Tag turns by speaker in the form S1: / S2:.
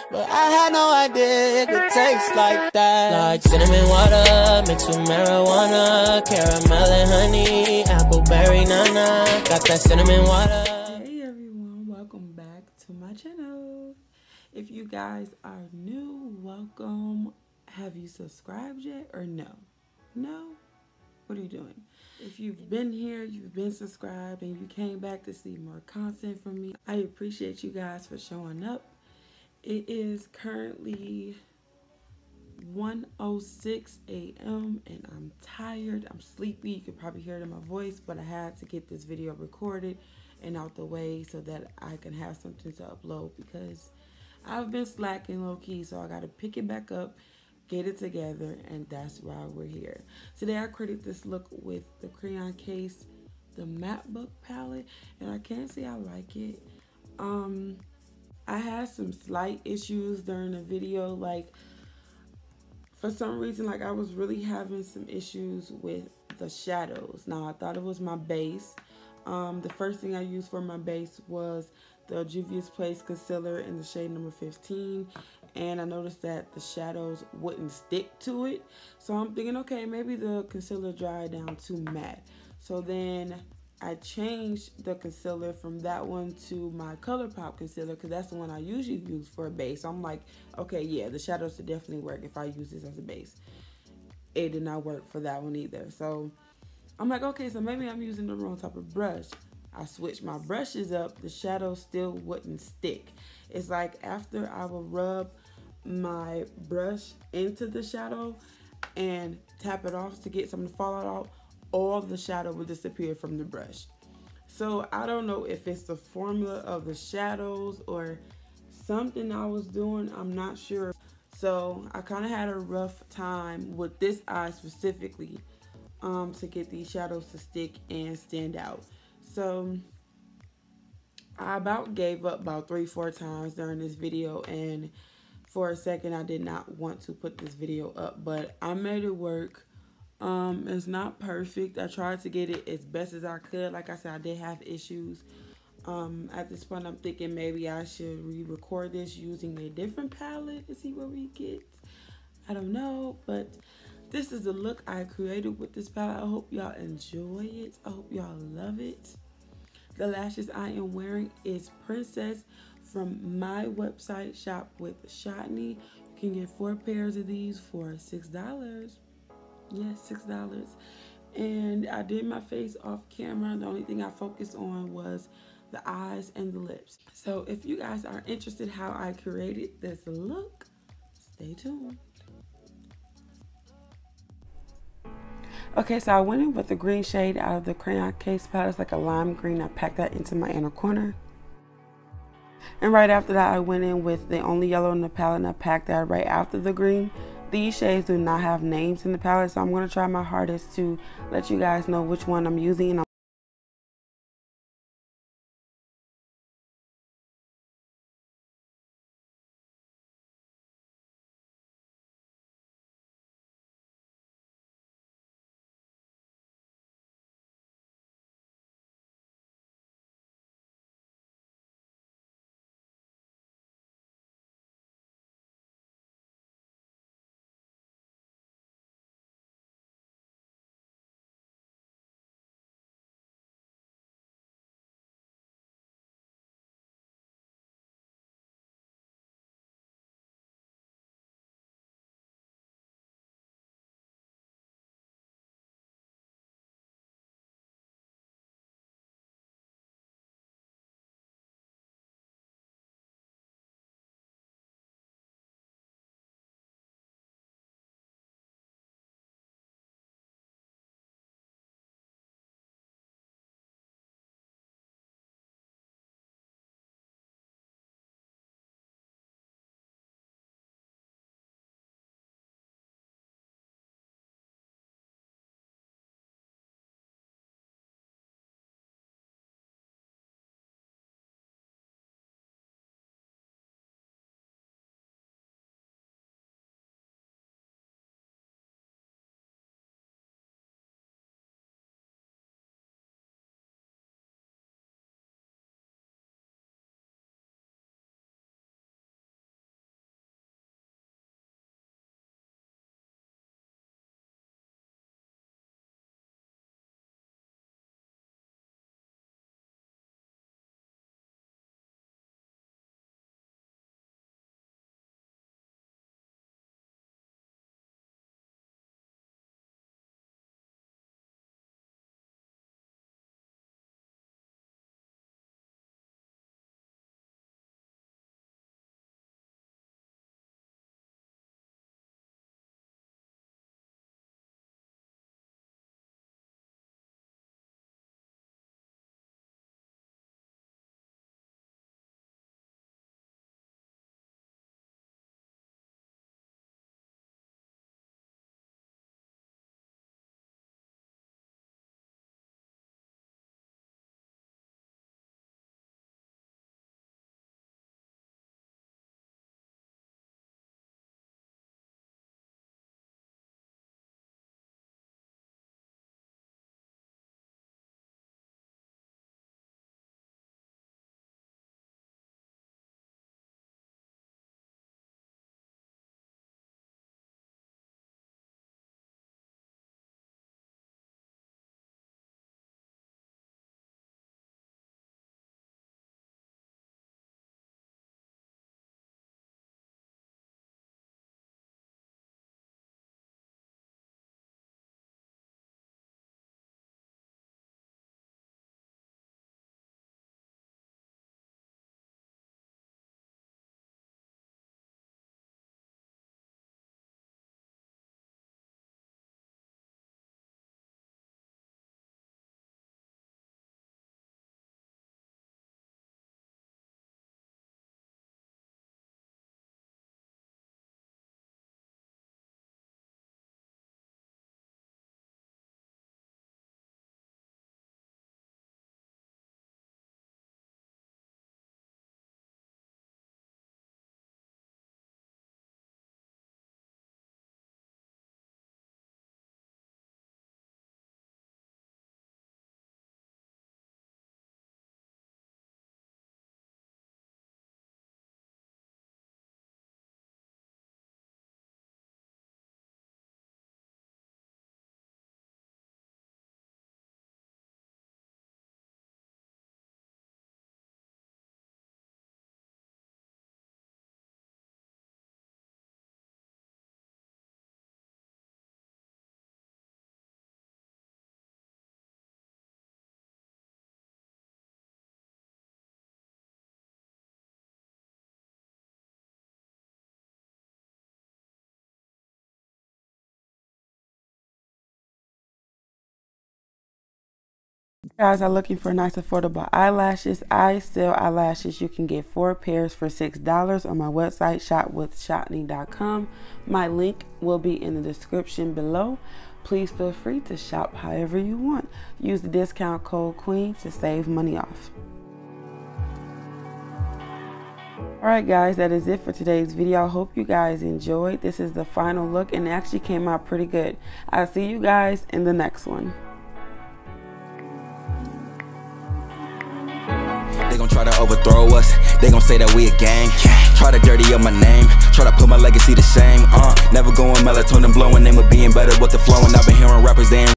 S1: but I had no idea it could taste like that. Like cinnamon water mixed with marijuana, caramel and honey, appleberry nana. Got that cinnamon water.
S2: Hey everyone, welcome back to my channel. If you guys are new, welcome. Have you subscribed yet or no? No? What are you doing? If you've been here, you've been subscribed, and you came back to see more content from me, I appreciate you guys for showing up. It is currently 1:06 a.m. and I'm tired. I'm sleepy. You could probably hear it in my voice, but I had to get this video recorded and out the way so that I can have something to upload because I've been slacking low-key, so I got to pick it back up, get it together, and that's why we're here. Today I created this look with the Crayon case, the matte book palette, and I can't say I like it. I had some slight issues during the video, like for some reason, like I was really having some issues with the shadows. Now I thought it was my base. The first thing I used for my base was the Juvia's Place concealer in the shade number 15, and I noticed that the shadows wouldn't stick to it. So I'm thinking, okay, maybe the concealer dried down too matte. So then I changed the concealer from that one to my ColourPop concealer because that's the one I usually use for a base. So I'm like, okay, yeah, the shadows should definitely work if I use this as a base. It did not work for that one either. So I'm like, okay, so maybe I'm using the wrong type of brush. I switched my brushes up, the shadow still wouldn't stick. It's like after I would rub my brush into the shadow and tap it off to get something to fall out, all the shadow would disappear from the brush. So I don't know if it's the formula of the shadows or something I was doing, I'm not sure. So I kind of had a rough time with this eye specifically to get these shadows to stick and stand out. So I about gave up about 3-4 times during this video, and for a second I did not want to put this video up, but I made it work. It's not perfect. I tried to get it as best as I could. Like I said, I did have issues. At this point I'm thinking maybe I should re-record this using a different palette to see what we get. I don't know, but this is the look I created with this palette. I hope y'all enjoy it. I hope y'all love it. The lashes I am wearing is Princess from my website, Shop with Shotney. You can get 4 pairs of these for $6. Yes, $6. And I did my face off camera. The only thing I focused on was the eyes and the lips. So if you guys are interested how I created this look, stay tuned. Okay, so I went in with the green shade out of the Crayon case palette. It's like a lime green. I packed that into my inner corner. And right after that, I went in with the only yellow in the palette, and I packed that right after the green. These shades do not have names in the palette, so I'm going to try my hardest to let you guys know which one I'm using. Guys are looking for nice affordable eyelashes. I sell eyelashes. You can get 4 pairs for $6 on my website, shopwithshotney.com. My link will be in the description below. Please feel free to shop however you want. Use the discount code QUEEN to save money off. Alright guys, that is it for today's video. I hope you guys enjoyed. This is the final look and it actually came out pretty good. I'll see you guys in the next one.
S3: They gon' try to overthrow us, they gon' say that we a gang. Try to dirty up my name, try to put my legacy to shame. Never going melatonin blowing, name of being better with the flowing. I've been hearing rappers, they ain't